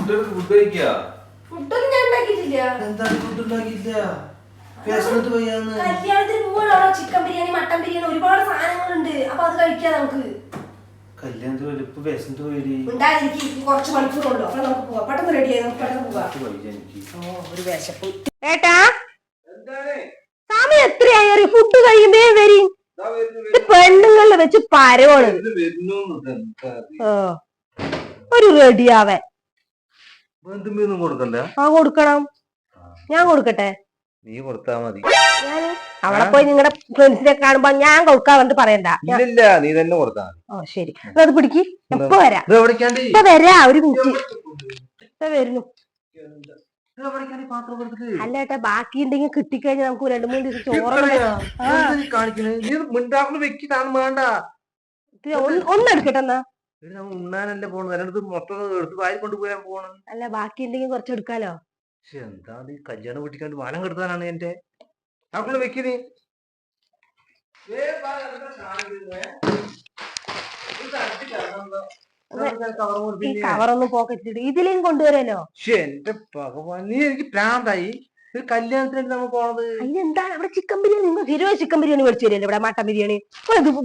ഫുഡൊന്നും ഞാൻ ഉണ്ടാക്കിയിട്ടില്ല. കല്യാണത്തിന് പോവാണ്. അവിടെ ചിക്കൻ ബിരിയാണി, മട്ടൻ ബിരിയാണി, ഒരുപാട് സാധനങ്ങളുണ്ട്. അപ്പൊ അത് കഴിക്കാം നമുക്ക്. കുറച്ച് മണിക്കൂറുള്ളൂ. അപ്പൊ നമുക്ക് പോവാം. പെട്ടെന്ന് റെഡി ആയി നമുക്ക് പെട്ടെന്ന് പോവാം. ഒരു വിശപ്പ്. ഏട്ടാ സമയം എത്രയായി? ഫുഡ് കഴിയുമ്പേ വരി. പെണ്ണുങ്ങളിൽ വെച്ച് പരവാണ്. ഒരു റെഡിയാവേ. ആ കൊടുക്കണം. ഞാൻ കൊടുക്കട്ടെ? നീ കൊടുത്താ മതി. അവിടെ പോയി നിങ്ങളുടെ ഫ്രണ്ട്സിനെ കാണുമ്പോ ഞാൻ കൊടുക്കാൻ വേണ്ടി പറയണ്ട. ഇല്ല, നീ തന്നെ കൊടുത്താ മതി. ഓ ശരി, അത് പിടിക്ക്. എപ്പ വരാ? ഇപ്പൊ വരാ. ഒരു മിനിറ്റ് വരുന്നു. അല്ല ഏട്ടാ, ബാക്കി ഉണ്ടെങ്കിൽ കിട്ടിക്കഴിഞ്ഞാൽ നമുക്ക് 2-3 ദിവസം ഒന്നെടുക്കട്ടെ എന്നാ. ഉണ്ണാനല്ലേ പോണത്, മൊത്തം എടുത്ത് വാരി കൊണ്ടുപോയാൻ പോണം. അല്ല, ബാക്കി ഉണ്ടെങ്കിൽ കുറച്ച് എടുക്കാലോ. പക്ഷെ എന്താ കല്യാണം വീട്ടിക്കാണ്ട് വാനം കെടുത്താനാണ് എന്റെ അവിടെ വെക്കിനി. ഈ കവറൊന്നും പോക്കറ്റിട്ട് ഇതിലേയും കൊണ്ടുവരാലോ. എന്റെ ഭഗവാൻ, നീ എനിക്ക് പ്രാന്തായി. ഒരു കല്യാണത്തിന് നമ്മൾ പോണത്. അതിനെന്താണ് അവിടെ ചിക്കൻ ബിരിയാണി? നിങ്ങൾ തിരുവ ചിക്കൻ ബിരിയാണി മേടിച്ചു തരില്ലേ ഇവിടെ? മട്ടൻ ബിരിയാണി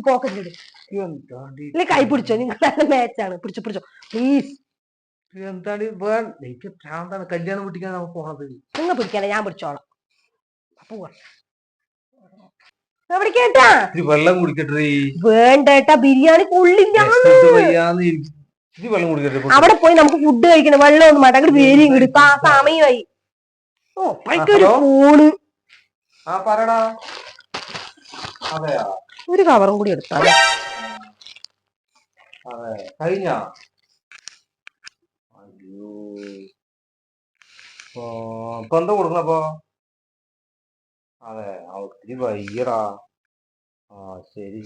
പോക്കറ്റിട്ട് ഇല്ലേ? കൈ പിടിച്ചോ, നിങ്ങൾ നല്ല മാച്ചാണ്. പിടിച്ചോ പ്ലീസ്. എന്താണ് എനിക്ക് പ്രാന്താണ്. കല്യാണം വീട്ടിക്കാണ് നമ്മൾ പോണത്. നിങ്ങൾ പിടിക്കാനേ, ഞാൻ പിടിച്ചോളാം. വെള്ളം കുടിക്കട്ടെ. വേണ്ടേട്ടാ, ബിരിയാണി കൊള്ളില്ല. വെള്ളം കുടിക്കട്ടെ. അവിടെ പോയി നമുക്ക് ഫുഡ് കഴിക്കണം. വെള്ളം ഒന്നും വേണ്ട. അങ്ങോട്ട് വേരിയും കിട്ടും. ആ സമയമായി. ഓ ഒരു ഫോണ്. ഒരു കവറും കൂടി എടുത്താൽ കഴിഞ്ഞ. അയ്യോ, ഇപ്പൊ എന്താ കൊടുക്കണപ്പോ? അതെ, ഒത്തിരി വൈകടാ. ശരി.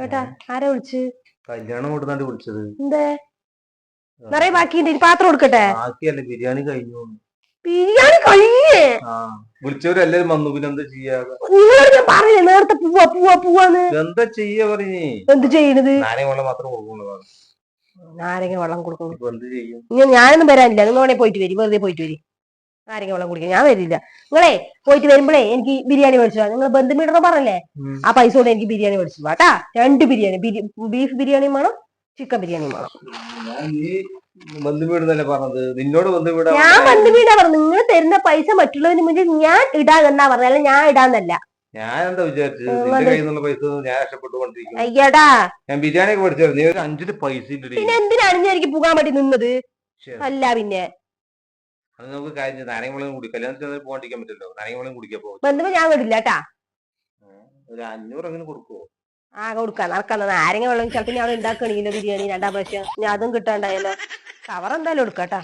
ഏട്ടാ, ആരാ വിളിച്ച്? കല്യാണം കൊടുത്താണ്ട് വിളിച്ചത്. എന്തേ നിറയെ ബാക്കിയുണ്ട്? പാത്രം കൊടുക്കട്ടെ? ബാക്കിയല്ലേ, ബിരിയാണി കഴിഞ്ഞു. ബിരിയാണി കഴിഞ്ഞേ? വിളിച്ചവരെല്ലാരും വന്നു. പിന്നെ എന്താ ചെയ്യാ? നിങ്ങളോട് ഞാൻ പറഞ്ഞേ നേരത്തെ പോവാന്ന്. എന്താ ചെയ്യാ പറഞ്ഞേ? എന്ത് ചെയ്യണത്? നാരങ്ങ വെള്ളം മാത്രം കൊടുക്കുള്ളൂ. നാരങ്ങ വെള്ളം കൊടുക്കുന്നു. എന്ത് ചെയ്യും? ഞാനൊന്നും വരാനില്ല. നിങ്ങൾ വേണേ പോയിട്ട് വരും. വെറുതെ പോയിട്ട് വരും. നാരങ്ങ വെള്ളം കുടിക്കാൻ ഞാൻ വരില്ല. നിങ്ങളെ പോയിട്ട് വരുമ്പോഴേ എനിക്ക് ബിരിയാണി മേടിച്ചു. നിങ്ങൾ ബന്ധുമീടർ പറഞ്ഞല്ലേ, ആ പൈസ കൊണ്ട് എനിക്ക് ബിരിയാണി മേടിച്ചു വാട്ടാ. 2 ബിരിയാണി, ബീഫ് ബിരിയാണിയും വേണം, ചിക്കൻ ബിരിയാണിയും വേണം. ബന്ധുവീടെന്നല്ലേ പറഞ്ഞത്? നിന്നോട് ബന്ധുവീടാ? ഞാൻ ബന്ധുവീടാ പറഞ്ഞു. നിങ്ങൾ തരുന്ന പൈസ മറ്റുള്ളവന് മുന്നിൽ ഞാൻ ഇടാതെന്നാ പറഞ്ഞാൽ ഞാൻ ഇടാന്നല്ല. ഞാൻ എന്താ വിചാരിച്ചു, നിന്റെ കയ്യിൽ നിന്നുള്ള പൈസ ഞാൻ രക്ഷപ്പെട്ടുകൊണ്ടിരിക്കും. അയ്യടാ, ഞാൻ ബിരിയാണി ഒക്കെ മേടിച്ചു. നീ ഒരു 5 പൈസ. പിന്നെ എന്തിനാണ് ഞാൻ എനിക്ക് പോകാൻ വേണ്ടി നിന്നത്? അല്ല പിന്നെ അത് നമുക്ക് കാര്യം. നാരങ്ങ വെള്ളം കുടി. കല്യാണത്തിന് പോകാണ്ടിരിക്കാൻ പറ്റില്ലോ. നാരങ്ങ വെള്ളം കുടിക്കാൻ പോകും. ബന്ധുവ ഞാൻ വിടില്ല കേട്ടാ. ഒരു 500 അങ്ങനെ കൊടുക്കുവോ? കൊടുക്കാം. നടക്കുന്ന നാരങ്ങ വെള്ളം ചിലപ്പോൾ ഞാൻ ഉണ്ടാക്കണെങ്കിലോ ബിരിയാണി 2ാം പ്രാവശ്യം. ഞാൻ അതും കിട്ടാണ്ടായല്ലോ. കവർ എന്തായാലും എടുക്കാട്ടാ.